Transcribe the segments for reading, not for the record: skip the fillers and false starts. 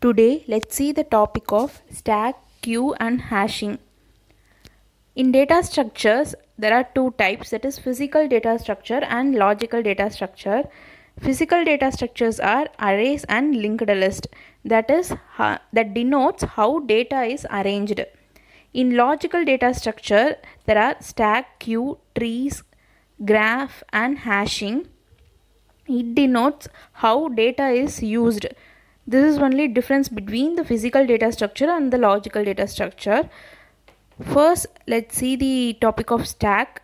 Today, let's see the topic of stack, queue, and hashing. In data structures, there are two types, that is physical data structure and logical data structure. Physical data structures are arrays and linked list, that denotes how data is arranged. In logical data structure, there are stack, queue, trees, graph, and hashing. It denotes how data is used. This is only difference between the physical data structure and the logical data structure. First, let's see the topic of stack.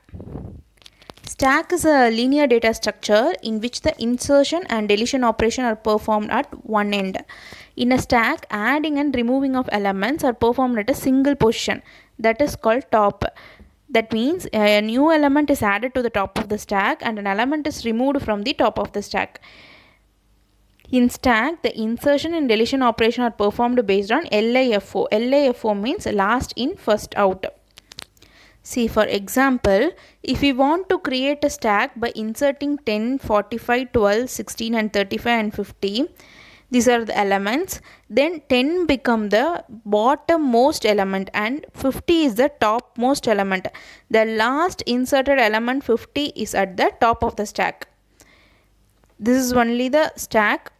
Stack is a linear data structure in which the insertion and deletion operation are performed at one end. In a stack, adding and removing of elements are performed at a single position, that is called top. That means a new element is added to the top of the stack and an element is removed from the top of the stack. In stack, the insertion and deletion operation are performed based on LIFO. LIFO means last in, first out. See, for example, if we want to create a stack by inserting 10, 45, 12, 16 and 35 and 50, these are the elements, then 10 become the bottommost element and 50 is the topmost element. The last inserted element 50 is at the top of the stack. This is only the stack.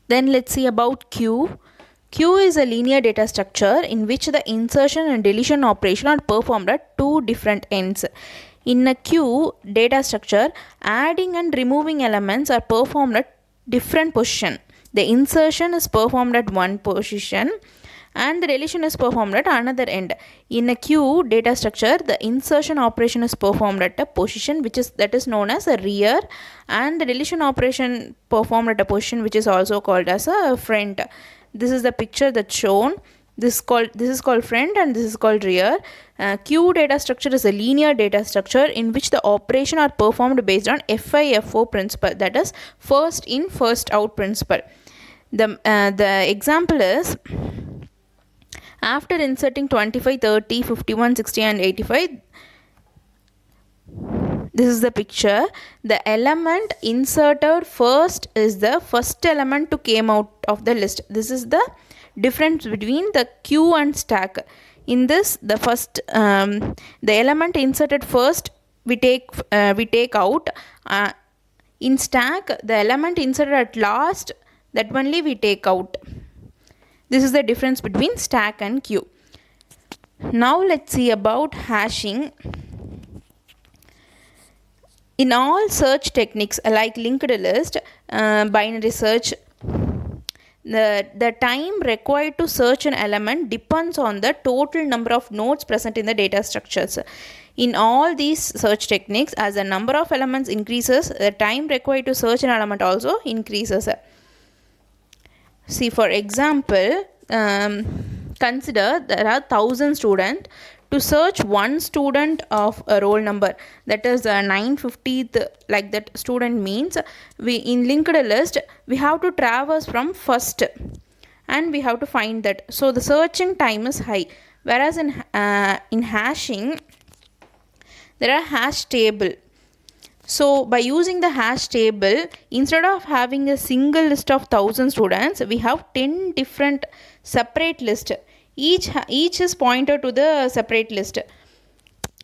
Then let's see about queue. Queue is a linear data structure in which the insertion and deletion operation are performed at two different ends. In a queue data structure, adding and removing elements are performed at different position. The insertion is performed at one position and the deletion is performed at another end. In a queue data structure, the insertion operation is performed at a position that is known as a rear, and the deletion operation performed at a position which is also called as a front. This is the picture that's shown. This is called front and this is called rear. Queue data structure is a linear data structure in which the operation are performed based on FIFO principle, that is first in, first out principle. The example is, after inserting 25, 30, 51, 60 and 85, this is the picture. The element inserted first is the first element to came out of the list. This is the difference between the queue and stack. In this, the first the element inserted first we take out. In stack, the element inserted at last, that only we take out. This is the difference between stack and queue. Now let's see about hashing. In all search techniques like linked list, binary search, the time required to search an element depends on the total number of nodes present in the data structures. In all these search techniques, as the number of elements increases, the time required to search an element also increases. See, for example, consider there are 1,000 students. To search one student of a roll number, that is 950th, like that student means, we in linked list we have to traverse from first and we have to find that. So the searching time is high. Whereas in hashing, there are hash table. So by using the hash table, instead of having a single list of 1,000 students, we have 10 different separate lists. Each is pointed to the separate list.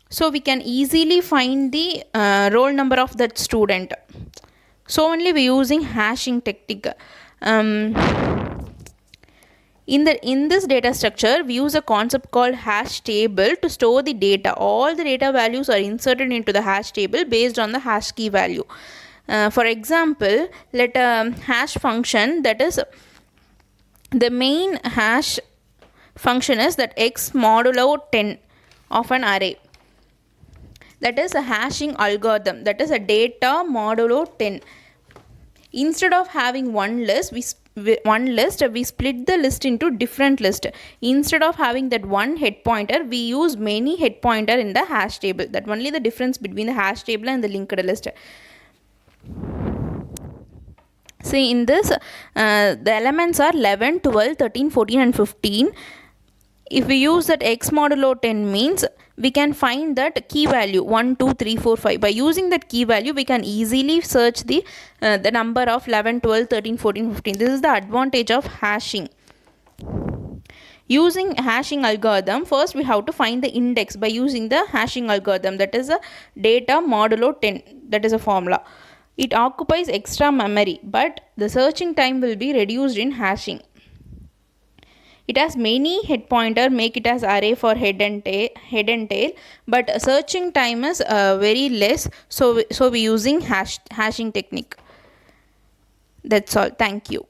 So we can easily find the roll number of that student. So only we using hashing technique. In this data structure, we use a concept called hash table to store the data. All the data values are inserted into the hash table based on the hash key value. For example, let a hash function, that is the main hash function is that x modulo 10 of an array. That is a hashing algorithm, that is a data modulo 10. Instead of having one list, we split the list into different list. Instead of having that one head pointer, we use many head pointer in the hash table. That only the difference between the hash table and the linked list. See, in this, the elements are 11, 12, 13, 14 and 15. If we use that x modulo 10 means we can find that key value 1 2 3 4 5. By using that key value we can easily search the number of 11 12 13 14 15. This is the advantage of hashing. Using hashing algorithm, first we have to find the index by using the hashing algorithm, that is a data modulo 10, that is a formula. It occupies extra memory, but the searching time will be reduced in hashing. It has many head pointer, make it as array for head and tail, but searching time is very less, so we using hashing technique. That's all. Thank you.